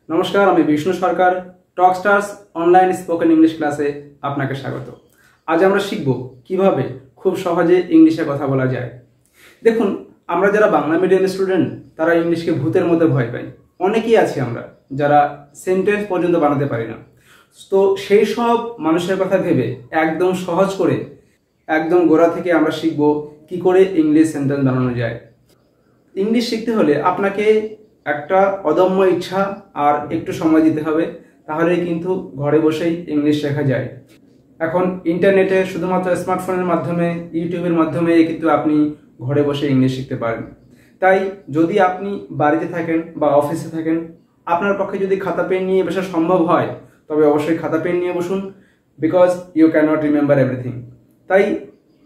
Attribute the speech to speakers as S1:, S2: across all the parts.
S1: নমস্কার, আমি বিষ্ণু সরকার। টকস্টার্স online spoken English ক্লাসে আপনাকে স্বাগত। আজ আমরা শিখব কিভাবে খুব সহজে ইংলিশে কথা বলা যায়। দেখুন, আমরা যারা বাংলা মিডিয়াম স্টুডেন্ট তারা ইংলিশকে ভূতের মতো ভয় পাই। অনেকেই আছি আমরা যারা সেন্টেন্স পর্যন্ত বানাতে পারি না। তো সেই সব মানুষের কথা ভেবে একদম সহজ করে একদম গোড়া থেকে আমরা শিখব কি করে ইংলিশ সেন্টেন্স বানানো যায়। ইংলিশ শিখতে হলে আপনাকে একটা অদম্য ইচ্ছা আর একটু সময় দিতে হবে, তাহলেই কিন্তু ঘরে বসেই ইংলিশ শেখা যায়। এখন ইন্টারনেটে শুধুমাত্র স্মার্টফোনের মাধ্যমে, ইউটিউবের মাধ্যমে কিন্তু আপনি ঘরে বসে ইংলিশ শিখতে পারেন। তাই যদি আপনি বাড়িতে থাকেন বা অফিসে থাকেন, আপনার পক্ষে যদি খাতা পেন নিয়ে বসা সম্ভব হয় তবে অবশ্যই খাতা পেন নিয়ে বসুন, because you can not remember everything. তাই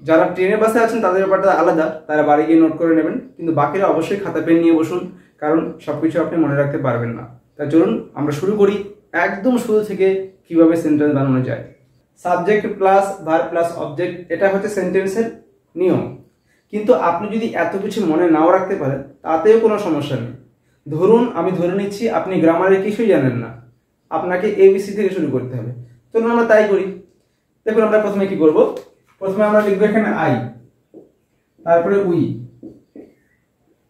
S1: যারা ট্রেনে বাসে আছেন তাদের ব্যাপারটা আলাদা, তারা বাড়ি গিয়ে নোট করে নেবেন, কিন্তু বাকিরা অবশ্যই খাতা পেন নিয়ে বসুন, কারণ সবকিছু আপনি মনে রাখতে পারবেন না। তাই চলুন আমরা শুরু করি একদম শুরু থেকে কিভাবে সেন্টেন্স বানানো যায়। Subject plus verb plus object, এটা হচ্ছে সেন্টেন্সের নিয়ম। কিন্তু আপনি যদি এত কিছু মনে নাও রাখতে পারেন তাতেও কোনো সমস্যা নেই। ধরুন আমি ধরে নিচ্ছি আপনি গ্রামারের কিছুই জানেন না, আপনাকে এবিসি থেকে শুরু করতে হবে। চলুন আমরা তাই করি। দেখুন আমরা প্রথমে কি করব, প্রথমে আমরা লিখবো এখানে আই, তারপরে উই,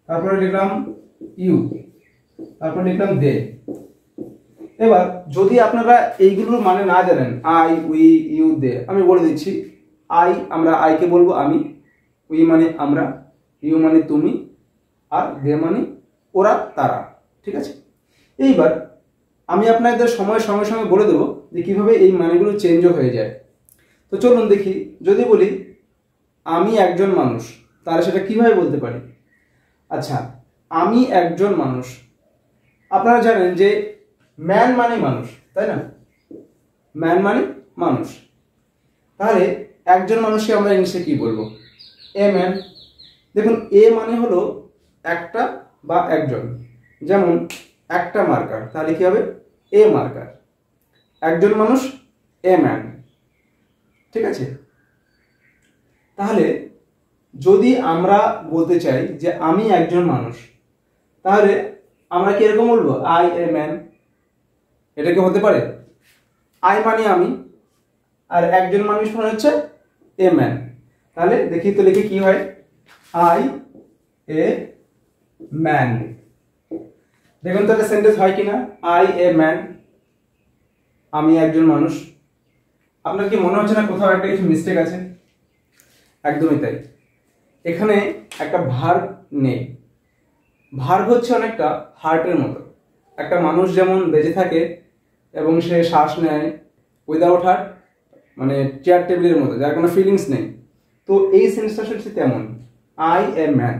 S1: তারপরে লিখলাম ইউ, তারপরে লিখলাম দে। এবার যদি আপনারা এইগুলোর মানে না জানেন, আই, উই, ইউ, দে, আমি বলে দিচ্ছি। আই, আমরা আইকে বলবো আমি, উই মানে আমরা, ইউ মানে তুমি, আর দে মানে ওরা, তারা। ঠিক আছে, এইবার আমি আপনাদের সময়ের সঙ্গে সঙ্গে বলে দেবো যে কিভাবে এই মানেগুলো চেঞ্জও হয়ে যায়। তো চলুন দেখি। যদি বলি আমি একজন মানুষ, তাহলে সেটা কিভাবে বলতে পারি? আচ্ছা, আমি একজন মানুষ, আপনারা জানেন যে ম্যান মানে মানুষ, তাই না? ম্যান মানে মানুষ। তাহলে একজন মানুষকে আমরা ইংলিশে কি বলবো? A man. দেখুন, এ মানে হলো একটা বা একজন। যেমন একটা মার্কার, তাহলে কি হবে? এ মার্কার। একজন মানুষ, এ ম্যান। ঠিক আছে, তাহলে যদি আমরা বলতে চাই যে আমি একজন মানুষ, তাহলে আমরা কি এরকম বলবো? I a man. এটা কি হতে পারে? আই মানে আমি, আর একজন মানুষ মানে হচ্ছে এ ম্যান। তাহলে দেখি তো লিখে কি হয়, আই এ ম্যান। দেখুন তো একটা সেন্টেন্স হয় কিনা, আই এ ম্যান, আমি একজন মানুষ। আপনার কি মনে হচ্ছে না কোথাও একটা কিছু মিস্টেক আছে? একদমই তাই। এখানে একটা ভার্ব নেই। ভার্ব হচ্ছে অনেকটা হার্টের মতো। একটা মানুষ যেমন বেঁচে থাকে এবং সে শ্বাস নেয় উইদাউট হার্ট, মানে চেয়ার টেবিলের মতো, যার কোনো ফিলিংস নেই। তো এই সেন্টেন্সটা হচ্ছে তেমন, আই এ ম্যান।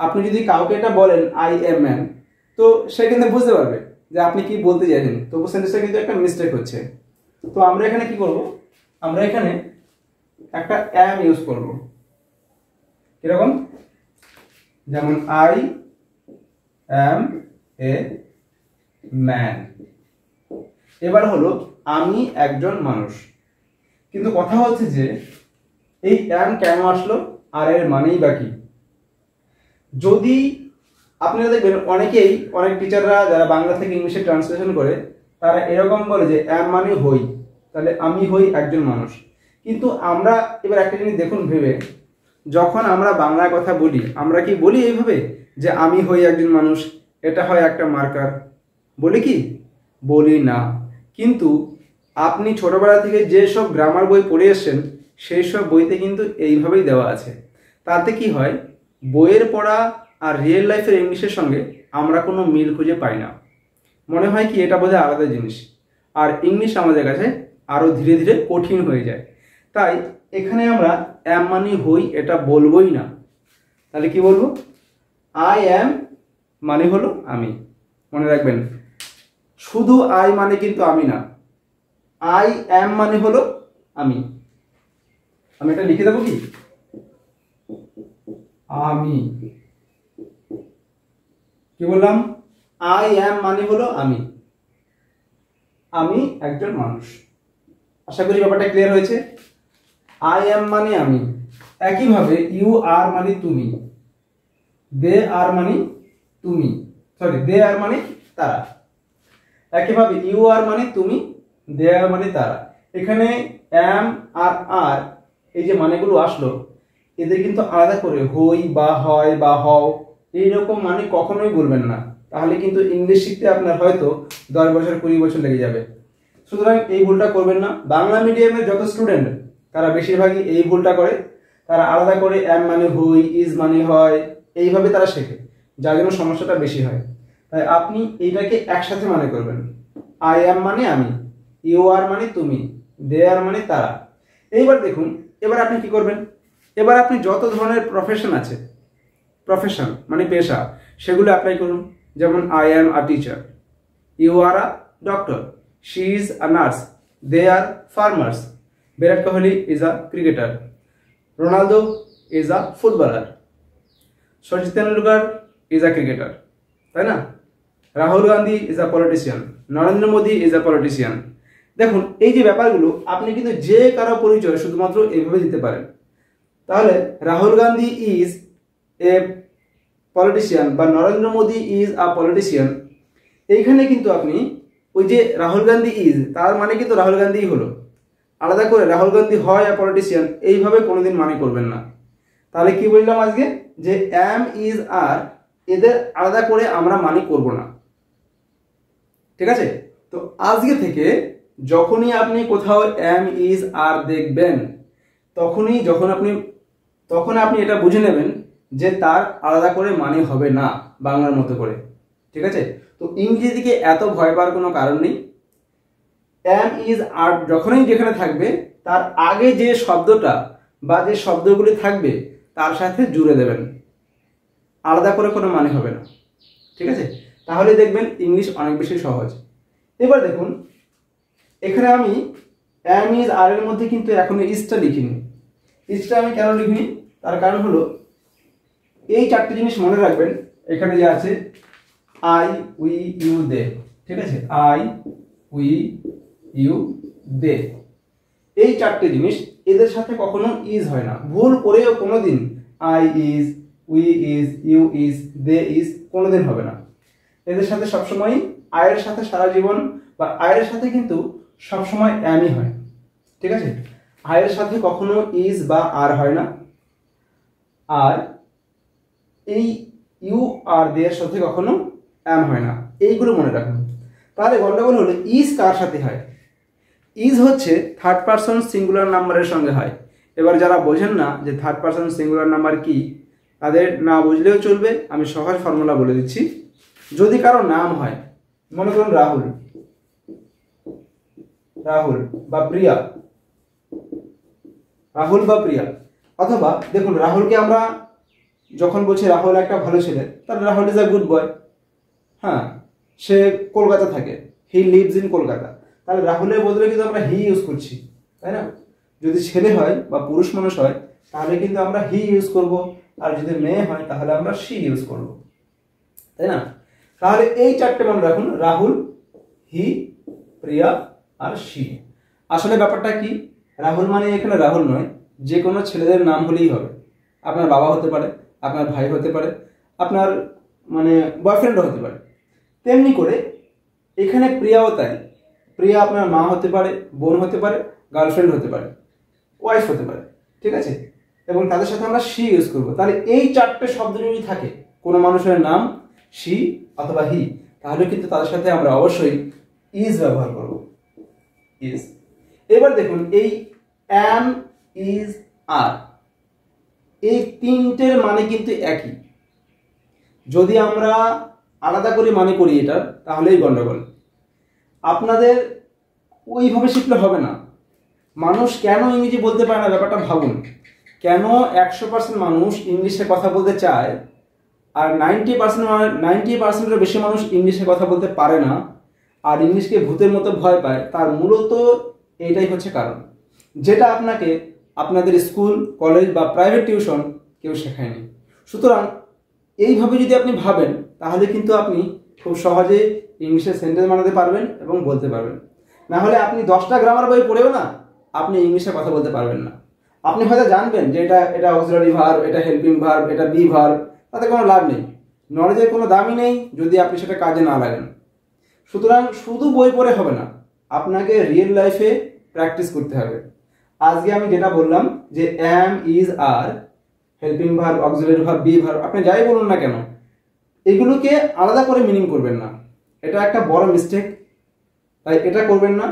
S1: আপনি যদি কাউকে এটা বলেন আই এ ম্যান, তো সে কিন্তু বুঝতে পারবে যে আপনি কি বলতে চাইছেন, তবু সেন্টেন্সটা কিন্তু একটা মিস্টেক হচ্ছে। তো আমরা এখানে কি করব, আমরা এখানে একটা অ্যাম ইউজ করব। কিরকম? যেমন আই অ্যাম এ ম্যান। এবার হলো আমি একজন মানুষ। কিন্তু কথা হচ্ছে যে এই অ্যাম কেন আসলো আর এর মানেই বা কি? যদি আপনারা দেখবেন অনেকেই, অনেক টিচাররা যারা বাংলা থেকে ইংলিশে ট্রান্সলেশন করে, তারা এরকম বলে যে অ্যাম মানে হই, তাহলে আমি হই একজন মানুষ। কিন্তু আমরা এবার একটা জিনিস দেখুন ভেবে, যখন আমরা বাংলা কথা বলি আমরা কি বলি এইভাবে যে আমি হই একজন মানুষ, এটা হয় একটা মার্কার? বলি কি? বলি না। কিন্তু আপনি ছোটবেলা থেকে যে সব গ্রামার বই পড়ে এসেছেন সেই সব বইতে কিন্তু এইভাবেই দেওয়া আছে। তাতে কি হয়, বইয়ের পড়া আর রিয়েল লাইফের ইংলিশের সঙ্গে আমরা কোনো মিল খুঁজে পাই না। মনে হয় কি এটা বোধহয় আলাদা জিনিস, আর ইংলিশ আমাদের কাছে আরও ধীরে ধীরে কঠিন হয়ে যায়। তাই এখানে আমরা অ্যাম মানে হই এটা বলবোই না। তাহলে কি বলবো? আই অ্যাম মানে হলো আমি। মনে রাখবেন, শুধু আই মানে কিন্তু আমি না, আই অ্যাম মানে হলো আমি। আমি এটা লিখে দেবো কি, আমি। কি বললাম? আই অ্যাম মানে হলো আমি, আমি একজন মানুষ। আশা করি ব্যাপারটা ক্লিয়ার হয়েছে। আই অ্যাম মানে আমি। একইভাবে ইউ আর মানে তুমি, দে আর মানে তুমি, সরি দে আর মানে তারা। একইভাবে ইউ আর মানে তুমি, দে আর মানে তারা। এখানে এম আর আর এই যে মানেগুলো আসলো, এদের কিন্তু আলাদা করে হই বা হয় বা হও এইরকম মানে কখনোই বলবেন না, তাহলে কিন্তু ইংলিশ শিখতে আপনার হয়তো 10 বছর 20 বছর লেগে যাবে। সুতরাং এই ভুলটা করবেন না। বাংলা মিডিয়ামের যত স্টুডেন্ট তারা বেশিরভাগই এই ভুলটা করে, তারা আলাদা করে এম মানে হই, ইজ মানে হয়, এইভাবে তারা শেখে, যার জন্য সমস্যাটা বেশি হয়। তাই আপনি এইটাকে একসাথে মানে করবেন। আই অ্যাম মানে আমি, ইউ আর মানে তুমি, দে আর মানে তারা। এইবার দেখুন, এবার আপনি কি করবেন, এবার আপনি যত ধরনের প্রফেশন আছে, প্রফেশন মানে পেশা, সেগুলো অ্যাপ্লাই করুন। যেমন I am a teacher, you are a doctor, she is a nurse, they are farmers, Virat Kohli is a cricketer, Ronaldo is a footballer, Sachin Tendulkar is a cricketer, তাই না? Rahul Gandhi is a politician, Narendra Modi is a politician. দেখুন এই যে ব্যাপারগুলো আপনি কিন্তু যে কারো পরিচয় শুধুমাত্র এইভাবে দিতে পারেন। তাহলে Rahul Gandhi is a politician বা Narendra Modi is a politician, এইখানে কিন্তু আপনি ওই যে রাহুল গান্ধী ইজ, তার মানে কিন্তু রাহুল গান্ধীই হলো, আলাদা করে রাহুল গান্ধী হয় আ পলিটিশিয়ান এইভাবে কোনোদিন মানে করবেন না। তাহলে কি বললাম আজকে, যে এম ইজ আর এদের আলাদা করে আমরা মানে করব না, ঠিক আছে? তো আজকে থেকে যখনই আপনি কোথাও এম ইজ আর দেখবেন, তখন আপনি এটা বুঝে নেবেন যে তার আলাদা করে মানে হবে না বাংলার মতো করে, ঠিক আছে? তো ইংরেজি দিকে এত ভয় পাওয়ার কোনো কারণ নেই। এম ইজ আর যখনই যেখানে থাকবে, তার আগে যে শব্দটা বা যে শব্দগুলি থাকবে তার সাথে জুড়ে দেবেন, আলাদা করে কোনো মানে হবে না, ঠিক আছে? তাহলে দেখবেন ইংলিশ অনেক বেশি সহজ। এবার দেখুন, এখানে আমি এম ইজ আর এর মধ্যে কিন্তু এখনো ইজটা লিখিনি। ইজটা আমি কেন লিখিনি, তার কারণ হলো এই চারটি জিনিস মনে রাখবেন। এখানে যে আছে আই, উই, ইউ, দে, ঠিক আছে? আই, উই, ইউ, দে, এই চারটে জিনিস, এদের সাথে কখনো ইজ হয় না। ভুল করেও কোনোদিন I is, we is, you is, they is কোনোদিন হবে না। এদের সাথে সবসময় আয়ের সাথে সারা জীবন, বা আয়ের সাথে কিন্তু সবসময় অ্যামই হয়, ঠিক আছে? আয়ের সাথে কখনো ইজ বা আর হয় না। আর এই ইউ আর দে এর সাথে কখনো অ্যাম হয় না, এইগুলো মনে রাখুন। তাহলে গন্ডগোল হলো ইজ কার সাথে হয়। ইজ হচ্ছে থার্ড পারসন সিঙ্গুলার নাম্বারের সঙ্গে হয়। এবার যারা বোঝেন না যে থার্ড পারসন সিঙ্গুলার নাম্বার কি, তাদের না বুঝলেও চলবে, আমি সহজ ফর্মুলা বলে দিচ্ছি। যদি কারো নাম হয়, মনে করুন রাহুল, রাহুল বা প্রিয়া, রাহুল বা প্রিয়া, অথবা দেখুন রাহুলকে আমরা যখন বলছি রাহুল একটা ভালো ছেলে, তাহলে Rahul is a good boy. হ্যাঁ, সে কলকাতা থাকে, হি লিভস ইন কলকাতা, তাহলে রাহুলের বদলে কিন্তু আমরা হি ইউজ করছি, তাই না? যদি ছেলে হয় বা পুরুষ মানুষ হয় তাহলে কিন্তু আমরা হি ইউজ করব, আর যদি মেয়ে হয় তাহলে আমরা শি ইউজ করব, তাই না? তাহলে এই চারটে মনে রাখুন, রাহুল, হি, প্রিয়া আর শি। আসলে ব্যাপারটা কি, রাহুল মানে এখানে রাহুল নয়, যে কোনো ছেলেদের নাম হলেই হবে। আপনার বাবা হতে পারে, আপনার ভাই হতে পারে, আপনার মানে বয়ফ্রেন্ডও হতে পারে। তেমনি করে এখানে প্রিয়াও তাই, প্রিয়া আপনার মা হতে পারে, বোন হতে পারে, গার্লফ্রেন্ড হতে পারে, ওয়াইফ হতে পারে, ঠিক আছে? এবং তাদের সাথে আমরা শি ইউজ করবো। তাহলে এই চারটে শব্দ যদি থাকে কোনো মানুষের নাম শি অথবা হি, তাহলে কিন্তু তাদের সাথে আমরা অবশ্যই ইজ ব্যবহার করব, ইজ। এবার দেখুন এই অ্যাম, ইজ, আর, এই তিনটের মানে কিন্তু একই। যদি আমরা আলাদা করে মানে করি এটা, তাহলেই গন্ডগোল। আপনাদের ওইভাবে শিখলে হবে না। মানুষ কেন ইংরেজি বলতে পারে না, ব্যাপারটা ভাবুন। কেন 100% মানুষ ইংলিশে কথা বলতে চায় আর 90%-এর বেশি মানুষ ইংলিশে কথা বলতে পারে না, আর ইংলিশকে ভূতের মতো ভয় পায়? তার মূলত এইটাই হচ্ছে কারণ, যেটা আপনাকে আপনাদের স্কুল, কলেজ বা প্রাইভেট টিউশন কেউ শেখায়নি। সুতরাং এইভাবে যদি আপনি ভাবেন, তাহলে কিন্তু আপনি খুব সহজে ইংলিশে সেন্টেন্স বানাতে পারবেন এবং বলতে পারবেন। না হলে আপনি 10টা গ্রামার বই পড়েও না আপনি ইংলিশে কথা বলতে পারবেন না। আপনি হয়তো জানবেন যে এটা অক্সিলারি ভার্ব, এটা হেল্পিং ভার্ব, এটা বি ভার্ব, তাতে কোনো লাভ নেই। নলেজের কোনো দামই নেই যদি আপনি সেটা কাজে না লাগান। সুতরাং শুধু বই পড়ে হবে না, আপনাকে রিয়েল লাইফে প্র্যাকটিস করতে হবে। আজকে আমি যেটা বললাম যে am, is, are, helping verb, auxiliary verb, be verb, আপনি যাই বলুন না কেন, এগুলোকে আলাদা করে মিনিং করবেন না। এটা একটা বড় মিস্টেক, তাই এটা করবেন না।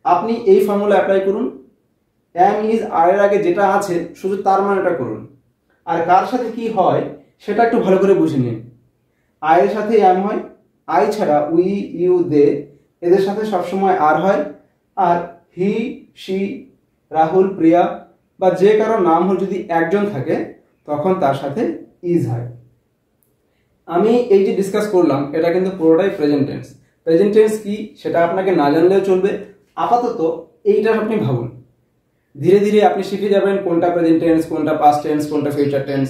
S1: আপনি এই ফর্মুলা অ্যাপ্লাই করুন। অ্যাম, ইজ, আর এর আগে যেটা আছে শুধু তার মানেটা করুন, আর কার সাথে কি হয় সেটা একটু ভালো করে বুঝে নিন। আয়ের সাথে অ্যাম হয়, আই ছাড়া উই, ইউ, দে এদের সাথে সবসময় আর হয়, আর হি, শি, রাহুল, প্রিয়া বা যে কারো নাম যদি একজন থাকে তখন তার সাথে ইজ হয়। আমি এই যে ডিসকাস করলাম এটা কিন্তু পুরোটাই প্রেজেন্ট টেন্স। প্রেজেন্ট টেন্স কি সেটা আপনাকে না জানলেও চলবে, আপাতত এইটা আপনি ভাবুন। ধীরে ধীরে আপনি শিখে যাবেন কোনটা প্রেজেন্ট টেন্স, কোনটা পাস্ট টেন্স, কোনটা ফিউচার টেন্স,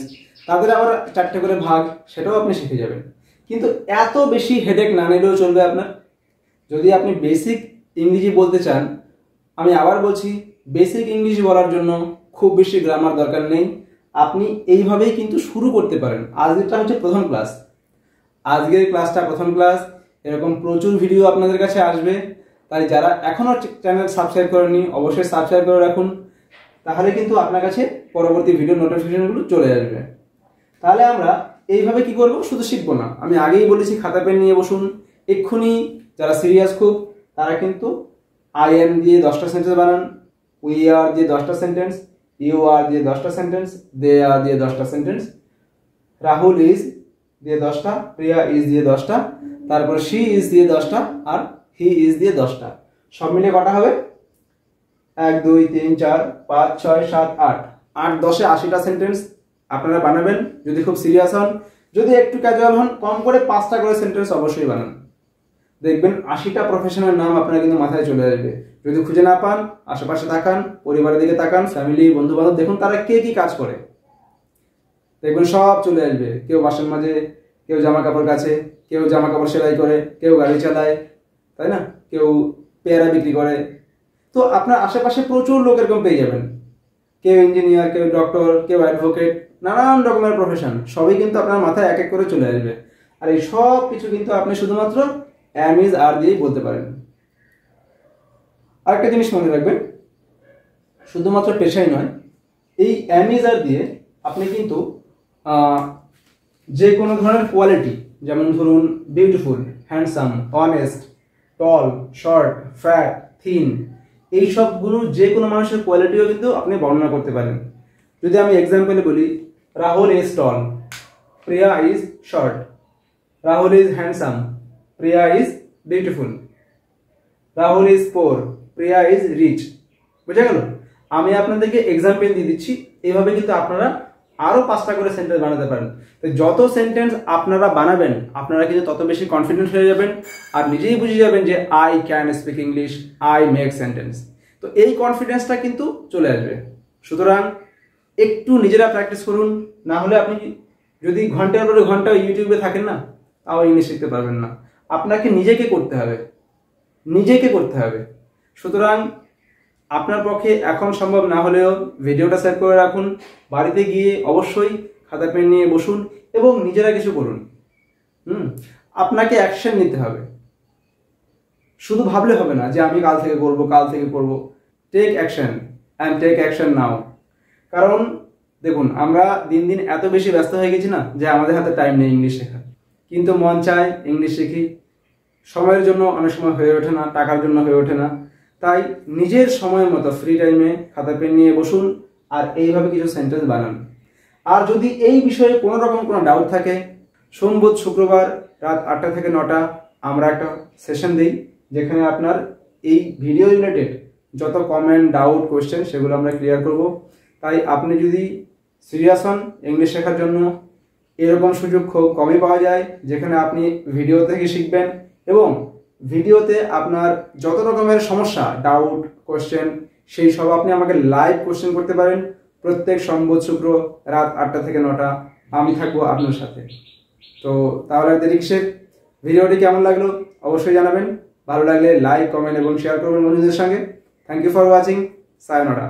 S1: তাদের আবার 4টে করে ভাগ, সেটাও আপনি শিখে যাবেন। কিন্তু এত বেশি হেডেক না নিলেও চলবে আপনার। যদি আপনি বেসিক ইংরেজি বলতে চান, আমি আবার বলছি, বেসিক ইংলিশ বলার জন্য খুব বেশি গ্রামার দরকার নেই, আপনি এইভাবেই কিন্তু শুরু করতে পারেন। আজকেরটা হচ্ছে প্রথম ক্লাস, আজকের ক্লাসটা প্রথম ক্লাস। এরকম প্রচুর ভিডিও আপনাদের কাছে আসবে, তাই যারা এখনও চ্যানেল সাবস্ক্রাইব করেননি অবশ্যই সাবস্ক্রাইব করে রাখুন, তাহলে কিন্তু আপনার কাছে পরবর্তী ভিডিও নোটিফিকেশনগুলো চলে আসবে। তাহলে আমরা এইভাবে কি করব, শুধু শিখবো না, আমি আগেই বলেছি খাতা পেন নিয়ে বসুন এক্ষুনি। যারা সিরিয়াস খুব তারা কিন্তু আই এম দিয়ে 10টা সেন্টেন্স বানান, উই আর দিয়ে 10টা সেন্টেন্স, ইউ আর দিয়ে 10টা সেন্টেন্স, দে আর দিয়ে 10টা সেন্টেন্স, রাহুল ইজ দিয়ে 10টা, প্রিয়া ইজ দিয়ে 10টা, তারপর শি ইজ দিয়ে 10টা, আর হি ইজ দিয়ে 10টা। সব মিলে কটা হবে? 1 2 3 4 5 6 7 8 8 10 80টা সেন্টেন্স আপনারা বানাবেন যদি খুব সিরিয়াস হন। যদি একটু ক্যাজুয়াল হন কম করে 5টা করে সেন্টেন্স অবশ্যই বানান। দেখবেন 80টা প্রফেশনের নাম আপনার কিন্তু মাথায় চলে আসবে। যদি খুঁজে না পান আশেপাশে তাকান, পরিবারের দিকে তাকান, ফ্যামিলি, বন্ধু বান্ধব দেখুন তারা কে কি কাজ করে, দেখবেন সব চলে আসবে। কেউ বাসন মাজে, কেউ জামা কাপড় কাচে, কেউ জামা কাপড় সেলাই করে, কেউ গাড়ি চালায়, তাই না, কেউ পেয়ারা বিক্রি করে। তো আপনার আশেপাশে প্রচুর লোক এরকম পেয়ে যাবেন, কেউ ইঞ্জিনিয়ার, কেউ ডক্টর, কেউ অ্যাডভোকেট, নানান রকমের প্রফেশন, সবই কিন্তু আপনার মাথায় এক এক করে চলে আসবে। আর এই সব কিছু কিন্তু আপনি শুধুমাত্র অ্যাম, ইজ, আর দিয়েই বলতে পারেন। আরেকটা জিনিস মনে রাখবেন, শুধুমাত্র পেশাই নয়, এই অ্যাম, ইজ, আর দিয়ে আপনি কিন্তু যে কোনো ধরনের কোয়ালিটি, যেমন ধরুন বিউটিফুল, হ্যান্ডসাম, অনেস্ট, টল, শর্ট, ফ্যাট, থিন, এই সবগুলো যে কোনো মানুষের কোয়ালিটিও কিন্তু আপনি বর্ণনা করতে পারেন। যদি আমি এক্সাম্পলে বলি, Rahul is tall, Priya is short, Rahul is handsome, Priya is beautiful, Rahul is poor, Priya is rich. বুঝা গেল? আমি আপনাদেরকে এক্সাম্পল দিয়ে দিচ্ছি, এইভাবে কিন্তু আপনারা আরো 5টা করে সেন্টেন্স বানাতে পারেন। তো যত সেন্টেন্স আপনারা বানাবেন আপনারা কিন্তু তত বেশি কনফিডেন্ট হয়ে যাবেন, আর নিজেই বুঝে যাবেন যে I can speak English, I make sentence. তো এই কনফিডেন্সটা কিন্তু চলে আসবে। সুতরাং একটু নিজেরা প্র্যাকটিস করুন, না হলে আপনি যদি ঘন্টার পরে ঘন্টা ইউটিউবে থাকেন না, তাও ইংলিশ শিখতে পারবেন না। আপনাকে নিজেকে করতে হবে, নিজেকে করতে হবে। সুতরাং আপনার পক্ষে এখন সম্ভব না হলেও ভিডিওটা সেভ করে রাখুন, বাড়িতে গিয়ে অবশ্যই খাতা পেন নিয়ে বসুন এবং নিজেরা কিছু করুন। আপনাকে অ্যাকশন নিতে হবে, শুধু ভাবলে হবে না যে আমি কাল থেকে করবো, কাল থেকে করবো। Take action and take action now. কারণ দেখুন আমরা দিন দিন এত বেশি ব্যস্ত হয়ে গেছি না যে আমাদের হাতে টাইম নেই ইংলিশ শেখার, কিন্তু মন চায় ইংলিশ শিখি, সময়ের জন্য অনেক সময় হয়ে ওঠে না, টাকার জন্য হয়ে ওঠে না। তাই নিজের সময় মতো ফ্রি টাইমে খাতা পেন নিয়ে বসুন আর এইভাবে কিছু সেন্টেন্স বানান। আর যদি এই বিষয়ে কোনো রকম কোনো ডাউট থাকে, সোম, বুধ, শুক্রবার রাত 8টা থেকে 9টা আমরা একটা সেশন দিই, যেখানে আপনার এই ভিডিও রিলেটেড যত কমেন্ট, ডাউট, কোয়েশ্চেন সেগুলো আমরা ক্লিয়ার করব। তাই আপনি যদি সিরিয়াস হন ইংলিশ শেখার জন্য, এরকম সুযোগ খুব কমই পাওয়া যায় যেখানে আপনি ভিডিও থেকে শিখবেন এবং ভিডিওতে আপনার যত রকমের সমস্যা, ডাউট, কোশ্চেন সেই সব আপনি আমাকে লাইভ কোশ্চেন করতে পারেন। প্রত্যেক সোম, বুধ, শুক্র রাত 8টা থেকে 9টা আমি থাকবো আপনার সাথে। তো তাহলে দেরি কিসের? ভিডিওটি কেমন লাগলো অবশ্যই জানাবেন। ভালো লাগলে লাইক, কমেন্ট এবং শেয়ার করবেন বন্ধুদের সঙ্গে। Thank you for watching. সায়োনারা।